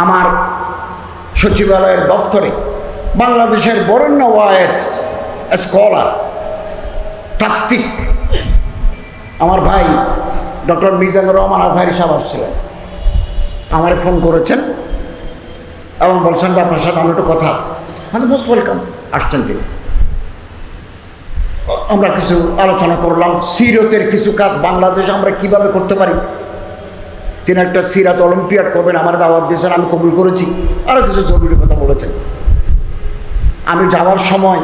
আমার সচিবালয়ের দফতরে বাংলাদেশের বরেণ্য ওয়াইস স্কলার তাত্ত্বিক আমার ভাই ডক্টর মিজানুর রহমান আজহারি সাহেব আসছিলেন, আমারে ফোন করেছেন এবং বলছেন যে আপনার সাথে আমার একটু কথা আছে। মানে মোস্ট ওয়েলকাম, আসছেন তিনি। আমরা কিছু আলোচনা করলাম, সিরতের কিছু কাজ বাংলাদেশে আমরা কিভাবে করতে পারি। তিনি একটা সিরাত অলিম্পিয়াড করবেন, আমার দাওয়াত দিয়েছেন, আমি কবুল করেছি। আরও কিছু জরুরি কথা বলেছেন। আমি যাওয়ার সময়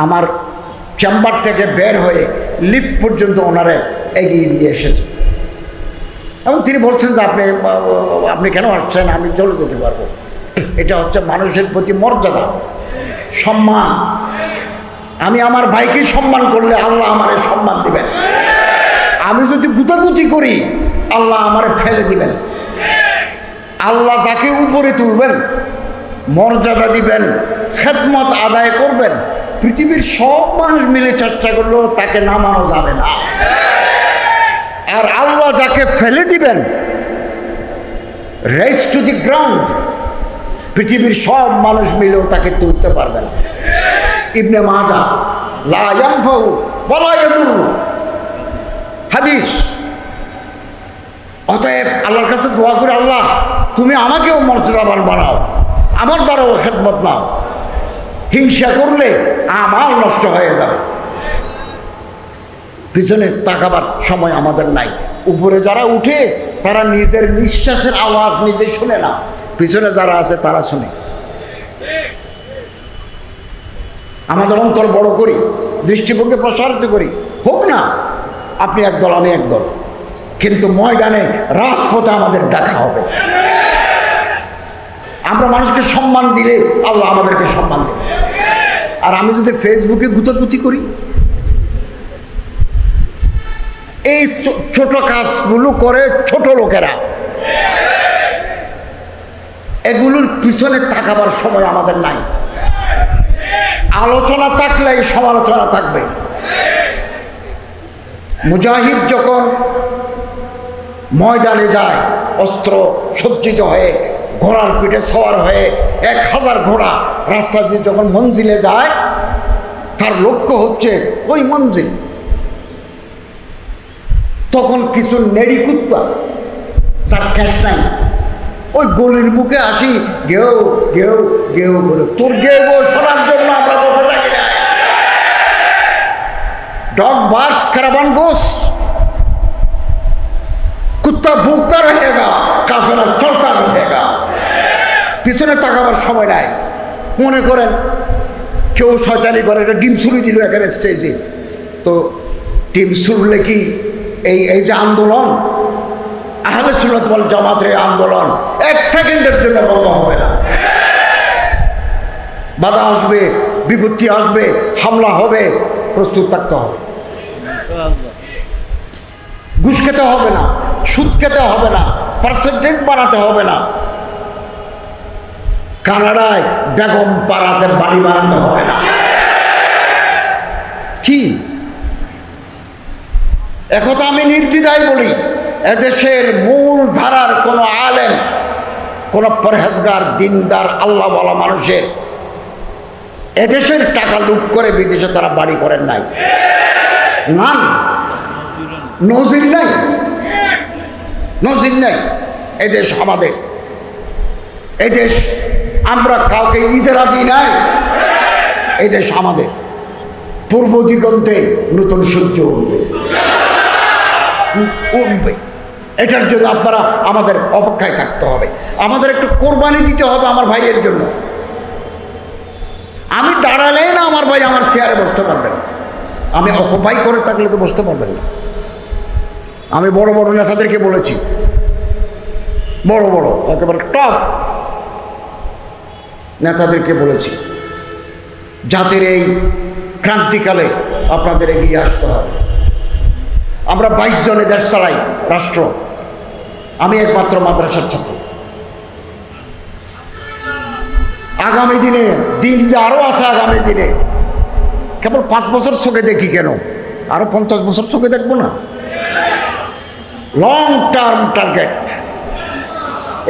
আমার চেম্বার থেকে বের হয়ে লিফট পর্যন্ত ওনারে এগিয়ে দিয়ে এসেছে এবং তিনি বলছেন যে আপনি কেন আসছেন, আমি চলে যেতে পারবো। এটা হচ্ছে মানুষের প্রতি মর্যাদা, সম্মান। আমি আমার ভাইকে সম্মান করলে আল্লাহ আমারে সম্মান দিবেন। আমি যদি গুতাগুতি করি আল্লাহ আমারে ফেলে দিবেন। আল্লাহ যাকে উপরে তুলবেন, মর্যাদা দিবেন, খেদমত আদায় করবেন, পৃথিবীর সব মানুষ মিলে চেষ্টা করলেও তাকে নামানো যাবে না। আর আল্লাহ যাকে ফেলে দিবেন, রেজ টু দি গ্রাউন্ড, পৃথিবীর সব মানুষ মিলেও তাকে তুলতে পারবে না। ইবনে মাজাহ লা ইয়ানফাউ ওয়ালা ইয়াদুরু হাদিস। অতএব আল্লাহর কাছে দোয়া করে, আল্লাহ তুমি আমাকেও মর্যাদাবান বানাও, আমার দ্বারাও খেদমত নাও। হিংসা করলে আমার নষ্ট হয়ে যাবে। পিছনে তাকাবার সময় আমাদের নাই। উপরে যারা উঠে তারা নিজের নিঃশ্বাসের আওয়াজ নিজে শুনে না, পিছনে যারা আছে তারা শুনে। আমাদের অন্তর বড় করি, দৃষ্টিভঙ্গি প্রসারিত করি। হোক না আপনি একদল আমি একদল, কিন্তু ময়দানে রাজপথে আমাদের দেখা হবে। আমরা মানুষকে সম্মান দিলে আল্লাহ আমাদেরকে সম্মান দেবে। আর আমি যদি ফেসবুকে গুতাগুতি করি, এই ছোট কাজগুলো করে ছোট লোকেরা, এগুলোর পিছনে তাকাবার সময় আমাদের নাই। আলোচনা থাকলে সমালোচনা থাকবে। মুজাহিদ যখন ময়দানে যায় অস্ত্র সজ্জিত হয়ে, ঘোড়ার পিঠে সওয়ার হয়ে 1000 ঘোড়া রাস্তা দিয়ে যখন মঞ্জিলে যায়, তার লক্ষ্য হচ্ছে ওই মঞ্জিল। তখন কিছু নেড়ি কুত্তা, যার খ্যাস নাই, ওই গলির মুখে আসি গেও গেও গেও বলে, তোর গেও গো শোনার জন্য আমরা বসে থাকি না। डॉग बार्क्स कराबान गोस, कुत्ता भूखता रहेगा, काफिला चलता रहेगा। পিছনে তাকাবার সময় নাই। মনে করেন কেউ শয়তানি করে, এটা ডিম ছুরি দিল এখানে স্টেজে, তো ডিম ছুড়লে কি এই যে আন্দোলন, আহলে সুন্নাত ওয়াল জামাতের আন্দোলন 1 সেকেন্ডের জন্য বন্ধ হবে না। বাধা আসবে, বিপত্তি আসবে, হামলা হবে, প্রস্তুত থাকতে হবে। ঘুষ খেতে হবে না, সুদ খেতে হবে না, পার্সেন্টেজ বানাতে হবে না, কানাডায় বেগম পাড়াতে বাড়ি বানাতে হবে না। কি একথা আমি নির্দ্বিধায় বলি, এদেশের মূল ধারার কোন আলেম, কোন পরহেজগার, দিনদার, আল্লাহওয়ালা মানুষের এদেশের টাকা লুট করে বিদেশে তারা বাড়ি করেন নাই। না, নজির নাই, নজির নাই। এদেশ আমাদের, এদেশ আমরা কাউকে ইজারা দিই নাই, এদেশ আমাদের। পূর্ব দিগন্তে নতুন সূর্য উঠবে, এটার জন্য আপনারা আমাদের অপেক্ষায় থাকতে হবে। আমাদের একটু কোরবানি দিতে হবে আমার ভাইয়ের জন্য। আমি দাঁড়ালেই না আমার ভাই আমার চেয়ারে বসতে পারবেন, আমি অকুপাই করে থাকলে তো বসতে পারবেন না। আমি বড় বড় নেতাদেরকে বলেছি, বড় বড় একেবারে টপ নেতাদেরকে বলেছি, জাতির এই ক্রান্তিকালে আপনাদের এগিয়ে আসতে হবে। আমরা 22 জনে দেশ চালাই, রাষ্ট্র। আমি একমাত্র মাদ্রাসার ছাত্র। আগামী দিনে দিন যে আরো আছে, আগামী দিনে কেবল 5 বছর চোখে দেখি কেন, আরো 50 বছর চোখে দেখবো না? Long term target.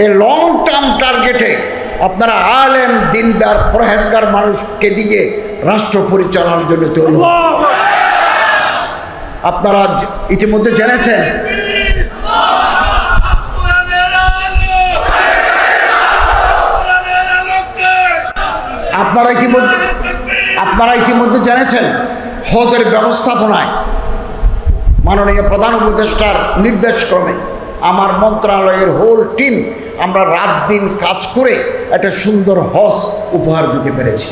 এই লং টার্ম টার্গেটে আপনারা আলেম দিনদার পরহেজগার মানুষকে দিয়ে রাষ্ট্র পরিচালনার জন্য তৈরি হন। আপনারা ইতিমধ্যে জেনেছেন আপনারা ইতিমধ্যে জেনেছেন হজের ব্যবস্থাপনায় মাননীয় প্রধান উপদেষ্টার নির্দেশক্রমে আমার মন্ত্রণালয়ের হোল টিম আমরা রাত দিন কাজ করে একটা সুন্দর হজ উপহার দিতে পেরেছি।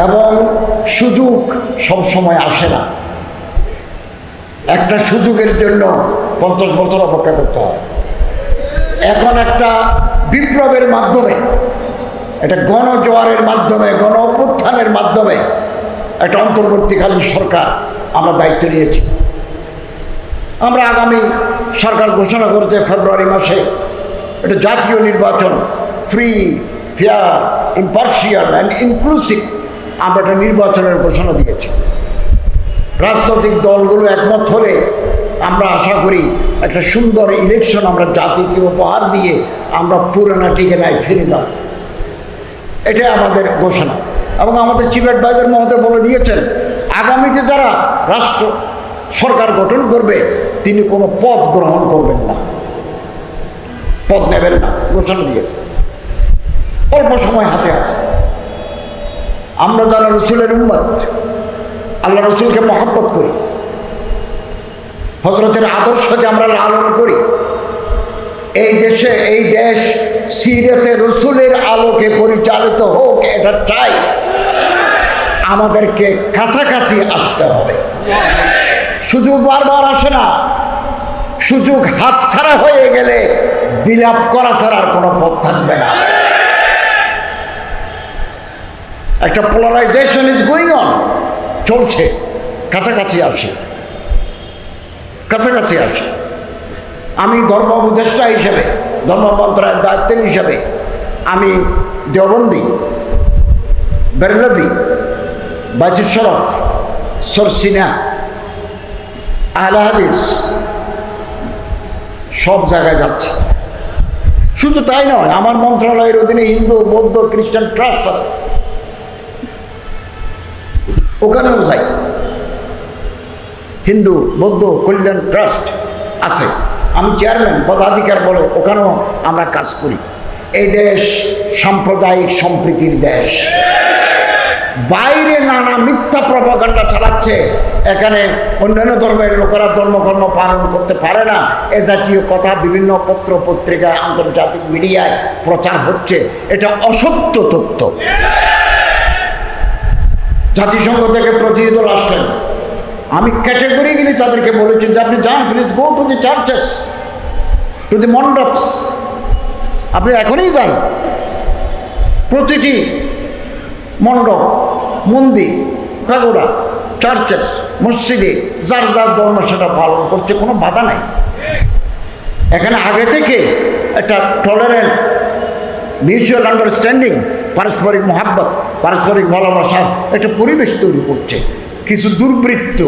এবং সুযোগ সবসময় আসে না, একটা সুযোগের জন্য 50 বছর অপেক্ষা করতে হয়। এখন একটা বিপ্লবের মাধ্যমে, একটা গণজোয়ারের মাধ্যমে, গণ অভ্যুত্থানের মাধ্যমে একটা অন্তর্বর্তীকালীন সরকার আমরা দায়িত্ব নিয়েছি। আমরা আগামী সরকার ঘোষণা করেছে ফেব্রুয়ারি মাসে এটা জাতীয় নির্বাচন, free, fair, impartial and inclusive, আমরা একটা নির্বাচনের ঘোষণা দিয়েছি। রাজনৈতিক দলগুলো একমত হলে আমরা আশা করি একটা সুন্দর ইলেকশন আমরা জাতিকে উপহার দিয়ে আমরা পুরানা ঠিকানায় ফিরে যাব, এটাই আমাদের ঘোষণা। এবং আমাদের চিফ অ্যাডভাইজার মহোদয় বলে দিয়েছেন আগামীতে যারা রাষ্ট্র সরকার গঠন করবে তিনি কোনো পদ গ্রহণ করবেন না, পদ নেবেন না, ঘোষণা দিয়েছে। অল্প সময় হাতে আছে। আমরা যারা রসুলের উম্মত, আল্লাহ রসুলকে মহব্বত করি, হজরতের আদর্শকে আমরা লালন করি, এই দেশ সিরাতে রসুলের আলোকে পরিচালিত হোক এটা চাই। আমাদেরকে কাছাকাছি আসতে হবে। সুযোগ বারবার আসে না, সুযোগ হাতছাড়া হয়ে গেলে বিলাপ করা ছাড়া আর কোনো পথ থাকবে না। একটা পোলারাইজেশন ইজ গোয়িং অন, চলছে। কাছাকাছি আসে, কাছাকাছি আসে। আমি ধর্ম উপদেষ্টা হিসেবে, ধর্ম মন্ত্রণালয়ের দায়িত্বের হিসেবে আমি দেওবন্দি, বেরলভি, বাইতুল শরফ, সরসিনা, আহলে হাদিস সব জায়গায় যাচ্ছে। শুধু তাই নয়, আমার মন্ত্রণালয়ের অধীনে হিন্দু, বৌদ্ধ, খ্রিস্টান ট্রাস্ট আছে, ওখানেও যাই। হিন্দু বৌদ্ধ কল্যাণ ট্রাস্ট আছে, আমি চেয়ারম্যান, পদাধিকার বলে ওখানেও আমরা কাজ করি। এই দেশ সাম্প্রদায়িক সম্প্রীতির দেশ। বাইরে নানা মিথ্যা প্রপাগান্ডা চালাচ্ছে, এখানে অন্যান্য ধর্মের লোকেরা ধর্মকর্ম পালন করতে পারে না, এ জাতীয় কথা বিভিন্ন পত্র পত্রিকায়, আন্তর্জাতিক মিডিয়ায় প্রচার হচ্ছে। এটা অসত্য তথ্য। জাতিসংঘ থেকে প্রতিনিধি দল আসলেন, আমি ক্যাটেগরিক্যালি তাদেরকে বলেছি যে আপনি যান, please go to the churches, to the mandaps, আপনি এখনই যান। প্রতিটি মণ্ডপ, মন্দির, প্যাগোডা, চার্চেস, মসজিদে যার যার ধর্ম সেটা পালন করছে, কোনো বাধা নাই। এখানে আগে থেকে একটা টলারেন্স, মিউচুয়াল আন্ডারস্ট্যান্ডিং, পারস্পরিক মহাব্বত, পারস্পরিক ভালোবাসার একটা পরিবেশ তৈরি করছে। কিছু দুর্বৃত্ত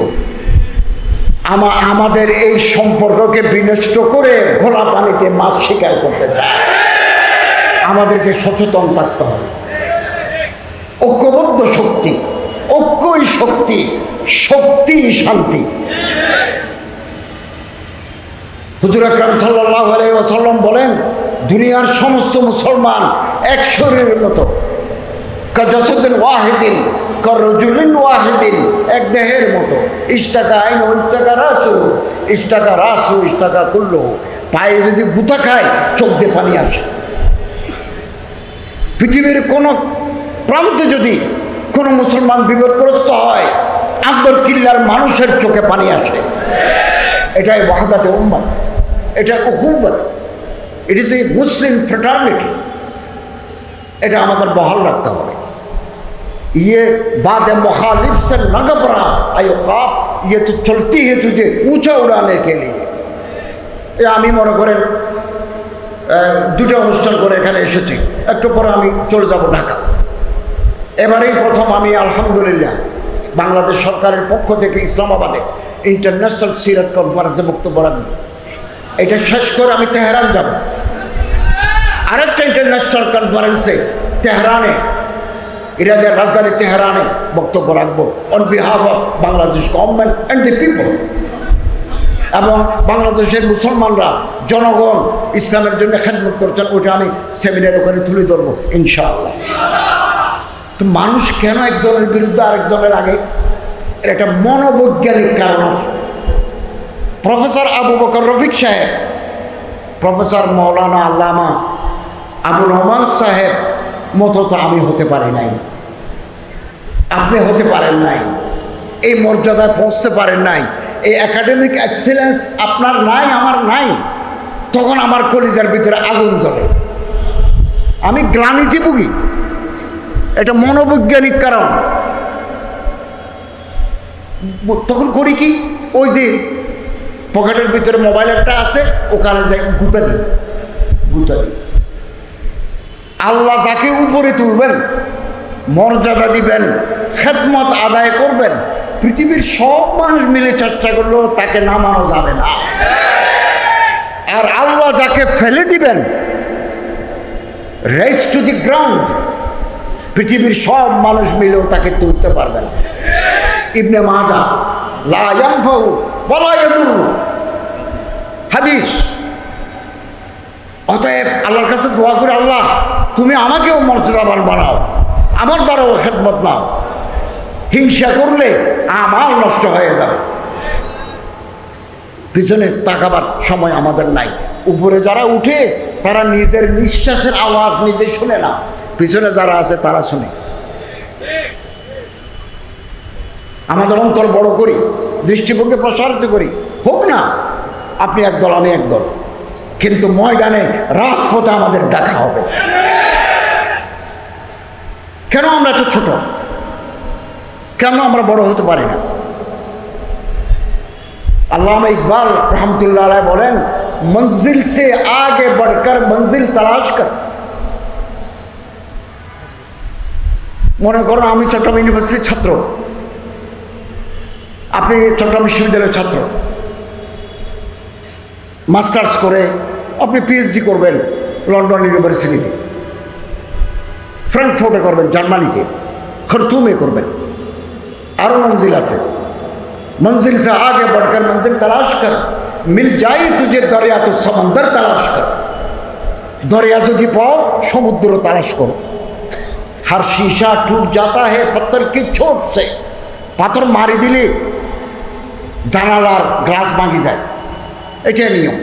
আমাদের এই সম্পর্ককে বিনষ্ট করে ঘোলা পানিতে মাছ শিকার করতে চায়। আমাদেরকে সচেতন থাকতে হবে। ঐক্যবদ্ধ শক্তি, ঐক্যই শক্তি, শক্তিই শান্তি। হুজুর আকরাম সাল্লাল্লাহু আলাইহি ওয়াসাল্লাম বলেন দুনিয়ার সমস্ত মুসলমান এক শরীরের মতো, কাজাসাদিন ওয়াহিদিন, কারজুলিন ওয়াহিদিন, এক দেহের মতো। ইস্তাকা আইন, ইস্তাকা রাসু, ইস্তাকা রাসু, ইস্তাকা কুল্লু। পায়ে যদি গুতা খায় চোখ দিয়ে পানি আসে। পৃথিবীর কোনো প্রান্তে যদি কোনো মুসলমান বিপদগ্রস্ত হয়, আকবর কিল্লার মানুষের চোখে পানি আসে। এটাই ওয়াহদাতে উম্মত, এটা উখুওয়াত, it is a Muslim fraternity. এটা আমাদের বহাল রাখতে হবে। ये बात मुखालिफ से न घबरा अयुकाब, ये तो चलती है तुझे ऊंचा उड़ाने के लिए। আমি মনে করেন দুটো অনুষ্ঠান করে এখানে এসেছি, একটু পরে আমি চলে যাব ঢাকা। এবারেই প্রথম আমি আলহামদুলিল্লাহ বাংলাদেশ সরকারের পক্ষ থেকে ইসলামাবাদে ইন্টারন্যাশনাল সিরাত কনফারেন্সে বক্তব্য রাখব। এটা শেষ করে আমি তেহরান যাব। আরেকটা ইন্টারন্যাশনাল কনফারেন্সে তেহরানে, ইরানের রাজধানী তেহরানে বক্তব্য রাখবো on behalf of Bangladesh government and the people. এবং বাংলাদেশের মুসলমানরা, জনগণ ইসলামের জন্য খেদমত করছেন, ওইটা আমি সেমিনার ওখানে তুলে ধরবো ইনশাআল্লাহ। তো মানুষ কেন একজনের বিরুদ্ধে আরেকজনের আগে? এর একটা মনোবৈজ্ঞানিক কারণ আছে। প্রফেসর আবু বকর রফিক সাহেব, প্রফেসর মৌলানা আল্লামা আবু রহমান সাহেব মতো তো আমি হতে পারি নাই, আপনি হতে পারেন নাই, এই মর্যাদায় পৌঁছতে পারেন নাই, এই একাডেমিক এক্সেলেন্স আপনার নাই, আমার নাই। তখন আমার কলিজার ভিতরে আগুন জ্বলে, আমি গ্লানিতে ভুগি। এটা মনোবৈজ্ঞানিক কারণ। তখন করি কি, ওই যে পকেটের ভিতরে মোবাইল একটা আছে, ওখানে যাই গুতা দিই। আল্লাহ যাকে উপরে তুলবেন, মর্যাদা দিবেন, খেদমত আদায় করবেন, পৃথিবীর সব মানুষ মিলে চেষ্টা করলেও তাকে নামানো যাবে না। আর আল্লাহ যাকে ফেলে দিবেন, রেজ টু দি গ্রাউন্ড, পৃথিবীর সব মানুষ মিলেও তাকে তুলতে পারবে না। ইবনে মাজাহ লা ইয়ানফাউ ওয়ালা ইয়াদুরু হাদিস। অতএব আল্লাহর কাছে দোয়া করে, আল্লাহ তুমি আমাকেও মর্যাদাবান বানাও, আমার দ্বারাও খেদমত নাও। হিংসা করলে আমার নষ্ট হয়ে যাবে। পিছনে তাকাবার সময় আমাদের নাই। উপরে যারা উঠে তারা নিজের নিঃশ্বাসের আওয়াজ নিজে শুনে না, পিছনে যারা আছে তারা শুনে। আমাদের অন্তর বড় করি, দৃষ্টিভঙ্গি প্রসারিত করি। হোক না আপনি একদল, আমি একদল, কিন্তু ময়দানে রাজপথে আমাদের দেখা হবে। কেন আমরা তো ছোট? কেন আমরা বড় হতে পারি না? আল্লামা ইকবাল রহমতুল্লাহ আলাইহ বলেন, মঞ্জিল সে আগে बढ़कर मंजिल तलाश कर। মনে করুন আমি চট্টগ্রাম ইউনিভার্সিটির ছাত্র, আপনি চট্টগ্রাম বিশ্ববিদ্যালয়ের ছাত্র, মাস্টার্স করে আপনি পিএইচডি করবেন লন্ডন ইউনিভার্সিটিতে, ফ্রাঙ্কফুর্টে করবেন জার্মানিতে, খরতুমে করবেন। আরও মঞ্জিল আছে। मंजिल से आगे बढ़कर मंजिल तलाश कर, मिल जाए तुझे दरिया तो समंदर तलाश कर। दरिया যদি পাও সমুদ্র তালাশ করো। हर शीशा टूट जाता है पत्थर की चोट से। পাথর মারি দিলে জানালার গ্লাস ভাঙি যায়, এটাই নিয়ম।